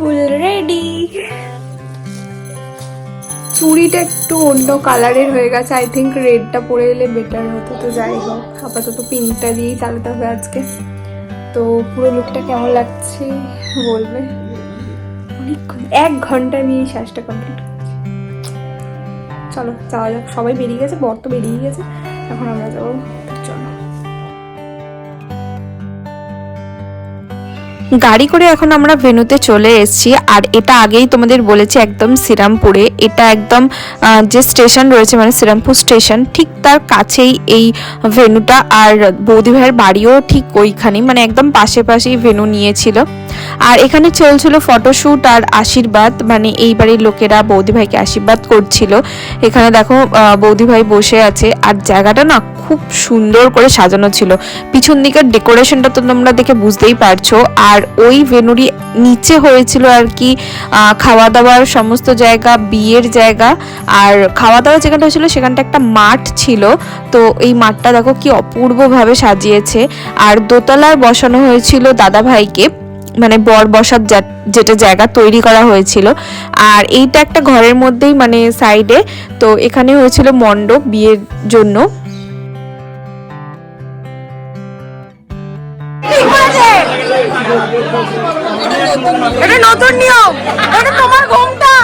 Full ready. চুড়িটা একটু অন্য কালারের হয়ে গেছে, আই থিঙ্ক রেডটা পরে এলে বেটার হতো। তো যাই হোক, আপাতত পিঙ্কটা দিয়েই চালাতে হবে আজকে। তো পুরো লুকটা কেমন লাগছে বলবে। অনেকক্ষণ 1 ঘন্টা নিয়ে শ্বাসটা কমপ্লিট করছি। চলো যাওয়া যাক। সবাই বেরিয়ে গেছে, বর তো বেরিয়ে গেছে, এখন আমরা যাবো। চলো গাড়ি করে এখন আমরা ভেন্যুতে চলে এসেছি। আর এটা আগেই তোমাদের বলেছি একদম শ্রীরামপুরে। এটা একদম যে স্টেশন রয়েছে মানে শ্রীরামপুর স্টেশন ঠিক তার কাছেই এই ভেন্যুটা। আর বৌদি ভাইয়ের বাড়িও ঠিক ওইখানেই, মানে একদম পাশে পাশেই ভেন্যু নিয়েছিল। আর এখানে চলছিল ফটোশ্যুট আর আশীর্বাদ, মানে এই বাড়ির লোকেরা বৌদি ভাইকে আশীর্বাদ করছিল। এখানে দেখো বৌদি ভাই বসে আছে। আর জায়গাটা না খুব সুন্দর করে সাজানো ছিল, পিছন দিকের ডেকোরেশনটা তো তোমরা দেখে বুঝতেই পারছো। আর ওই ভেন্যুরই নিচে হয়েছিল আর কি খাওয়া দাওয়ার সমস্ত জায়গা, বিয়ের জায়গা। আর খাওয়া দাওয়ার যেখানটা হয়েছিল সেখানটা একটা মাঠ ছিল। তো এই মাঠটা দেখো কি অপূর্বভাবে সাজিয়েছে। আর দোতলার বসানো হয়েছিল দাদা ভাইকে, মানে বর বসার যেটা জায়গা তৈরি করা হয়েছিল। আর এইটা একটা ঘরের মধ্যেই মানে সাইডে। তো এখানে হয়েছিল মণ্ডপ বিয়ের জন্য। এটা নতুন নিয়ম, এটা তোমার ঘুমটা।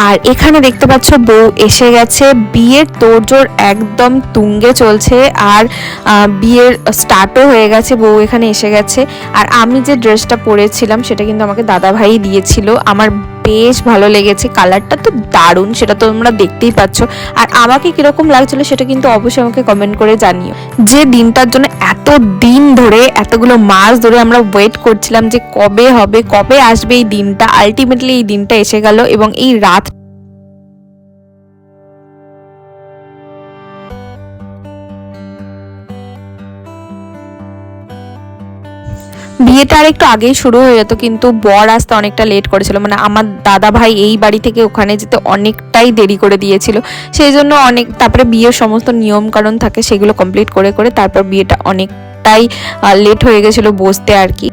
আর এখানে দেখতে পাচ্ছ বউ এসে গেছে, বিয়ের তোড়জোড় একদম তুঙ্গে চলছে। আর বিয়ের স্টার্টও হয়ে গেছে, বউ এখানে এসে গেছে। আর আমি যে ড্রেসটা পরেছিলাম সেটা কিন্তু আমাকে দাদা ভাই দিয়েছিল, আমার বেশ ভালো লেগেছে। কালারটা তো দারুণ, সেটা তো তোমরা দেখতেই পাচ্ছ। আর আমাকে কিরকম লাগছিল সেটা কিন্তু অবশ্যই আমাকে কমেন্ট করে জানিও। যে দিনটার জন্য এত দিন ধরে, এতগুলো মাস ধরে আমরা ওয়েট করছিলাম যে কবে হবে, কবে আসবে এই দিনটা, আলটিমেটলি এই দিনটা এসে গেল। এবং এই রাত বিয়েটা আর একটু আগেই শুরু হয়ে যেত, কিন্তু বর আসতে অনেকটা লেট করেছিল। মানে আমার দাদা ভাই এই বাড়ি থেকে ওখানে যেতে অনেকটাই দেরি করে দিয়েছিল, সেই জন্য তারপরে বিয়ের সমস্ত নিয়ম কানুন থাকে সেগুলো কমপ্লিট করে করে তারপর বিয়েটা অনেকটাই লেট হয়ে গেছিলো বসতে আর কি।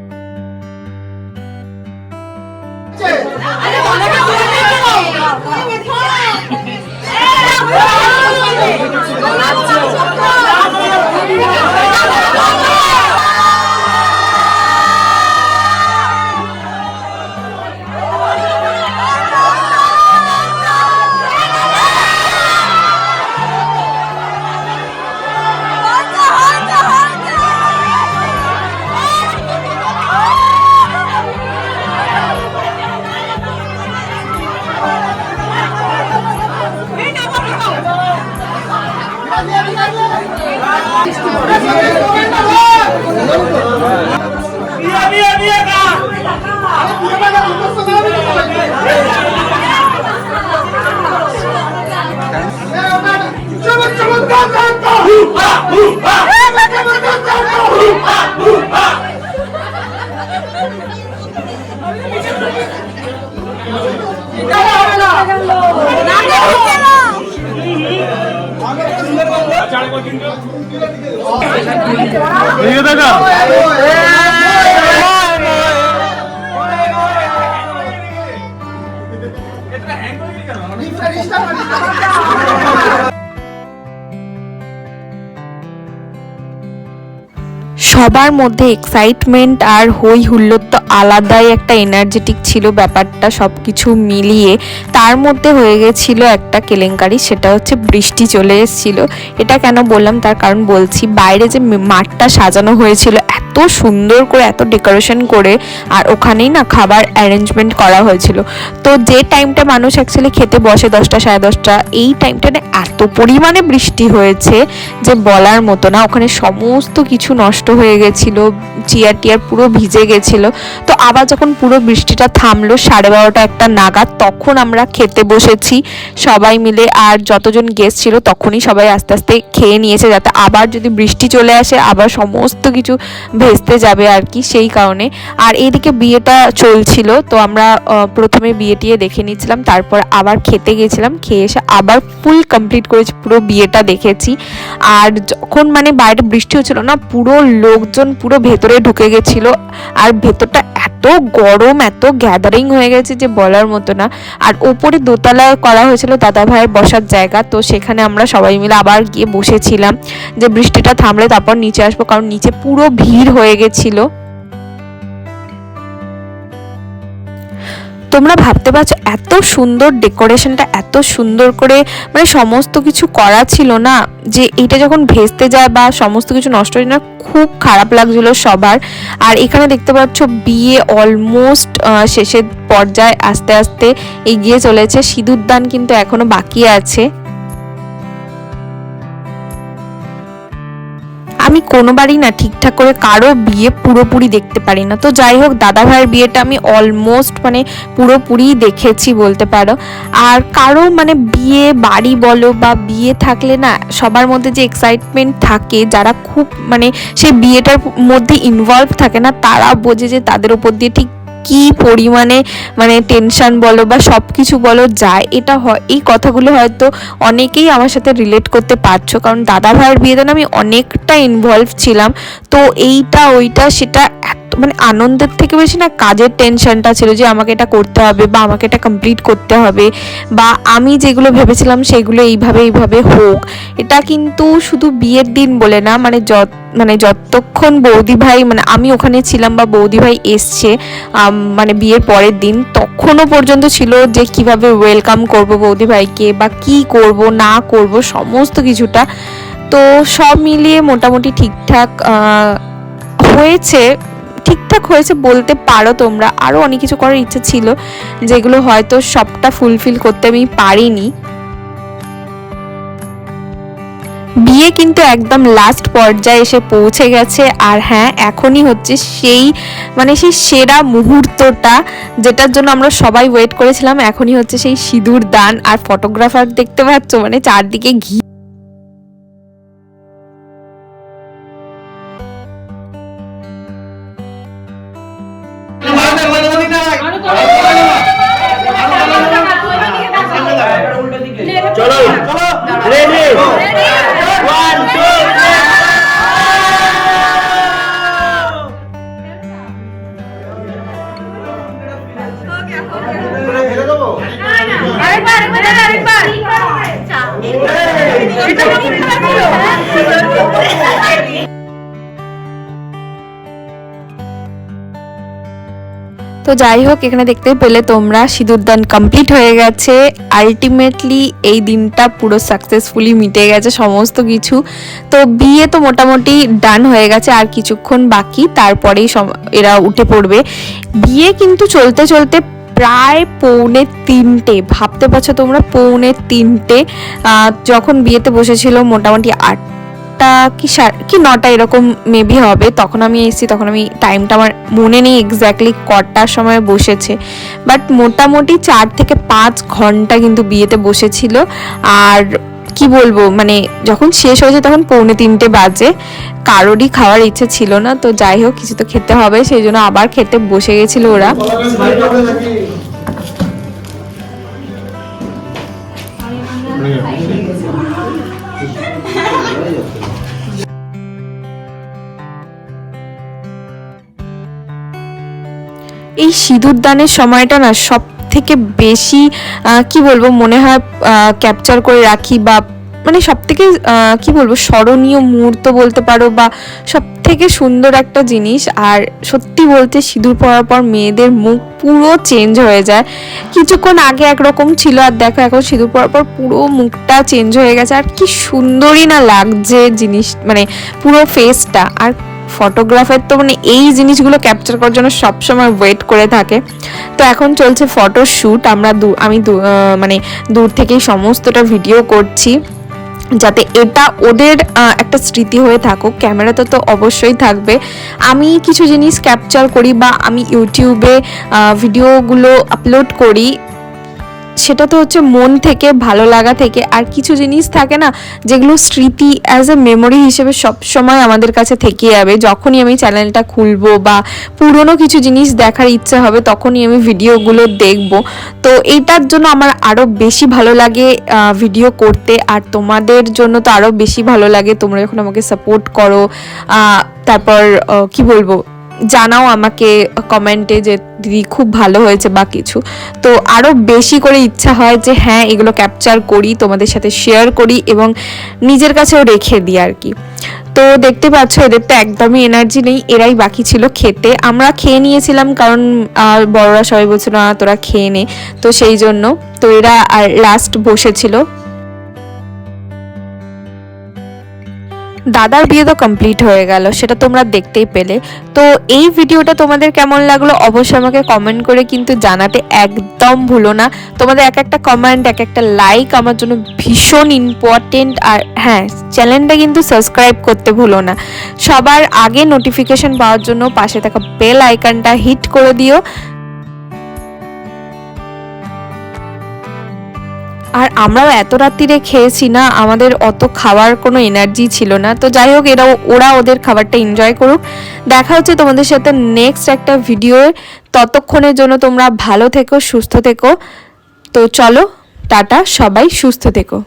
সবার মধ্যে এক্সাইটমেন্ট আর হই হুল্লোড় তো আলাদাই একটা এনার্জেটিক ছিল ব্যাপারটা, সব কিছু মিলিয়ে। তার মধ্যে হয়ে গেছিল একটা কেলেঙ্কারি, সেটা হচ্ছে বৃষ্টি চলে এসেছিল। এটা কেন বললাম তার কারণ বলছি। বাইরে যে মাঠটা সাজানো হয়েছিল এত সুন্দর করে, এত ডেকোরেশন করে, আর ওখানেই না খাবার অ্যারেঞ্জমেন্ট করা হয়েছিল। তো যে টাইমটা মানুষ অ্যাকচুয়ালি খেতে বসে 10টা সাড়ে 10টা, এই টাইমটা না এত পরিমাণে বৃষ্টি হয়েছে যে বলার মতো না। ওখানে সমস্ত কিছু নষ্ট হয়ে গেছিল, চেয়ার টিয়ার পুরো ভিজে গেছিল। তো আবার যখন পুরো বৃষ্টিটা থামলো 12:30 একটা নাগাদ, তখন আমরা খেতে বসেছি সবাই মিলে। আর যতজন গেস্ট ছিল তখনই সবাই আস্তে আস্তে খেয়ে নিয়েছে, যাতে আবার যদি বৃষ্টি চলে আসে আবার সমস্ত কিছু ভেস্তে যাবে আর কি, সেই কারণে। আর এইদিকে বিয়েটা চলছিল, তো আমরা প্রথমে বিয়েটিয়ে দেখে নিয়েছিলাম, তারপর আবার খেতে গেছিলাম, খেয়ে এসে আবার ফুল কমপ্লিট করেছি, পুরো বিয়েটা দেখেছি। আর যখন মানে বাইরে বৃষ্টি হচ্ছিল না, পুরো লোকজন পুরো ভেতরে ঢুকে গেছিল, আর ভেতরটা এত গরম, এত গ্যাদারিং হয়ে গেছে যে বলার মতো না। আর ওপরে দোতলা করা হয়েছিল দাদা ভাইয়ের বসার জায়গা, তো সেখানে আমরা সবাই মিলে আবার গিয়ে বসেছিলাম যে বৃষ্টিটা থামলে তারপর নিচে আসবো, কারণ নিচে পুরো ভিড় হয়ে গেছিল। তোমরা ভাবতে পারছো এত সুন্দর ডেকোরেশনটা, এত সুন্দর করে মানে সমস্ত কিছু করা ছিল না, যে এইটা যখন ভেস্তে যায় বা সমস্ত কিছু নষ্ট হয়ে যায় না, খুব খারাপ লাগছিল সবার। আর এখানে দেখতে পাচ্ছ বিয়ে অলমোস্ট শেষের পর্যায়ে আস্তে আস্তে এগিয়ে চলেছে, সিঁদুর দান কিন্তু এখনো বাকি আছে। আমি কোনোবারই না ঠিকঠাক করে কারো বিয়ে পুরোপুরি দেখতে পারি না। তো যাই হোক, দাদা ভাইয়ের বিয়েটা আমি অলমোস্ট মানে পুরোপুরি দেখেছি বলতে পারো। আর কারো মানে বিয়ে বাড়ি বলো বা বিয়ে থাকলে না সবার মধ্যে যে এক্সাইটমেন্ট থাকে, যারা খুব মানে সেই বিয়েটার মধ্যে ইনভলভ থাকে না, তারা বোঝে যে তাদের উপর দিয়ে ঠিক কি পরিমাণে মানে টেনশন বলো বা সব কিছু বলো যায়। এটা হয়, এই কথাগুলো হয়তো অনেকেই আমার সাথে রিলেট করতে পারছো, কারণ দাদা ভাইয়ের বিয়েতে না আমি অনেকটা ইনভলভ ছিলাম। তো এইটা ওইটা সেটা মানে আনন্দের থেকে বেশি না কাজের টেনশনটা ছিল, যে আমাকে এটা করতে হবে বা আমাকে এটা কমপ্লিট করতে হবে, বা আমি যেগুলো ভেবেছিলাম সেগুলো এইভাবে হোক। এটা কিন্তু শুধু বিয়ের দিন বলে না, মানে যতক্ষণ বৌদি ভাই মানে আমি ওখানে ছিলাম বা বৌদি ভাই এসছে মানে বিয়ের পরের দিন, তখনও পর্যন্ত ছিল যে কিভাবে ওয়েলকাম করব বৌদি ভাইকে বা কি করব না করব সমস্ত কিছুটা। তো সব মিলিয়ে মোটামুটি ঠিকঠাক হয়েছে বলতে পারো তোমরা। আরও অনেক কিছু করার ইচ্ছা ছিল, যেগুলো হয়তো সবটা ফুলফিল করতে আমি পারিনি। বিয়ে কিন্তু একদম লাস্ট পর্যায়ে এসে পৌঁছে গেছে। আর হ্যাঁ, এখনই হচ্ছে সেই মানে সেই সেরা মুহূর্তটা, যেটার জন্য আমরা সবাই ওয়েট করেছিলাম। এখনই হচ্ছে সেই সিঁদুর দান। আর ফটোগ্রাফার দেখতে পাচ্ছ মানে চারদিকে ঘি। চলো রেডি 1 2 তো যাই হোক, এখানে দেখতে পেলে তোমরা সিঁদুরদান কমপ্লিট হয়ে গেছে। আলটিমেটলি এই দিনটা পুরো সাকসেসফুলি মিটে গেছে সমস্ত কিছু। তো বিয়ে তো মোটামুটি ডান হয়ে গেছে, আর কিছুক্ষণ বাকি, তারপরেই এরা উঠে পড়বে। বিয়ে কিন্তু চলতে চলতে প্রায় 2:45, ভাবতে পারছো তোমরা 2:45 যখন বিয়েতে বসেছিল মোটামুটি 8টা কি 9টা এরকম মেবি হবে, তখন আমি এসেছি। তখন আমি টাইমটা আমার মনে নেই এক্স্যাক্টলি কটার সময় বসেছে, বাট মোটামুটি 4 থেকে 5 ঘন্টা কিন্তু বিয়েতে বসেছিল। আর কি বলবো, মানে যখন শেষ হয়েছে তখন 2:45 বাজে। কারোরই খাওয়ার ইচ্ছে ছিল না, তো যাই হোক কিছু তো খেতে হবে, সেই জন্য আবার খেতে বসে গেছিল ওরা। এই সিঁদুর দানের সময়টা না সব থেকে বেশি কি বলবো মনে হয় ক্যাপচার করে রাখি, বা মানে সব থেকে কি বলবো স্মরণীয় মুহূর্ত বলতে পারো, বা সব থেকে সুন্দর একটা জিনিস। আর সত্যি বলতে সিঁদুর পরার পর মেয়েদের মুখ পুরো চেঞ্জ হয়ে যায়। কিছুক্ষণ আগে একরকম ছিল, আর দেখো এখন সিঁদুর পরার পর পুরো মুখটা চেঞ্জ হয়ে গেছে, আর কি সুন্দরই না লাগছে জিনিস, মানে পুরো ফেসটা। আর ফটোগ্রাফার তো মানে এই জিনিসগুলো ক্যাপচার করার জন্য সবসময় ওয়েট করে থাকে। তো এখন চলছে ফটোশ্যুট। আমি মানে দূর থেকেই সমস্তটা ভিডিও করছি। যাতে এটা ওদের একটা স্মৃতি হয়ে থাকুক। ক্যামেরাতে তো অবশ্যই থাকবে। আমি কিছু জিনিস ক্যাপচার করি বা আমি ইউটিউবে ভিডিওগুলো আপলোড করি, সেটা তো হচ্ছে মন থেকে, ভালো লাগা থেকে। আর কিছু জিনিস থাকে না যেগুলো স্মৃতি অ্যাজ এ মেমোরি হিসেবে সবসময় আমাদের কাছে থেকে যাবে। যখনই আমি চ্যানেলটা খুলবো বা পুরনো কিছু জিনিস দেখার ইচ্ছে হবে তখনই আমি ভিডিওগুলো দেখব। তো এইটার জন্য আমার আরও বেশি ভালো লাগে ভিডিও করতে, আর তোমাদের জন্য তো আরও বেশি ভালো লাগে তোমরা যখন আমাকে সাপোর্ট করো। তারপর কি বলবো, জানাও আমাকে কমেন্টে যে দিদি খুব ভালো হয়েছে বা কিছু। তো আরও বেশি করে ইচ্ছা হয় যে হ্যাঁ এগুলো ক্যাপচার করি, তোমাদের সাথে শেয়ার করি এবং নিজের কাছেও রেখে দিই আর কি। তো দেখতে পাচ্ছ এদের তো একদমই এনার্জি নেই, এরাই বাকি ছিল খেতে। আমরা খেয়ে নিয়েছিলাম কারণ বড়রা সবাই বলছিল না তোরা খেয়ে নে, তো সেই জন্য। তো এরা আর লাস্ট বসেছিল। দাদার বিয়ে তো কমপ্লিট হয়ে গেল, সেটা তোমরা দেখতেই পেলে। তো এই ভিডিওটা তোমাদের কেমন লাগলো অবশ্যই আমাকে কমেন্ট করে কিন্তু জানাতে একদম ভুলো না। তোমাদের এক একটা কমেন্ট, এক একটা লাইক আমার জন্য ভীষণ ইম্পর্টেন্ট। আর হ্যাঁ, চ্যানেলটা কিন্তু সাবস্ক্রাইব করতে ভুলো না। সবার আগে নোটিফিকেশন পাওয়ার জন্য পাশে থাকা বেল আইকনটা হিট করে দিও। আর আমরাও এত রাত্রিরে খেয়েছি না, আমাদের অত খাওয়ার কোনো এনার্জি ছিল না। তো যাই হোক, ওরা ওদের খাবারটা এনজয় করুক। দেখা হচ্ছে তোমাদের সাথে নেক্সট একটা ভিডিওয়ে। ততক্ষণের জন্য তোমরা ভালো থেকো, সুস্থ থেকো। তো চলো, টাটা, সবাই সুস্থ থেকো।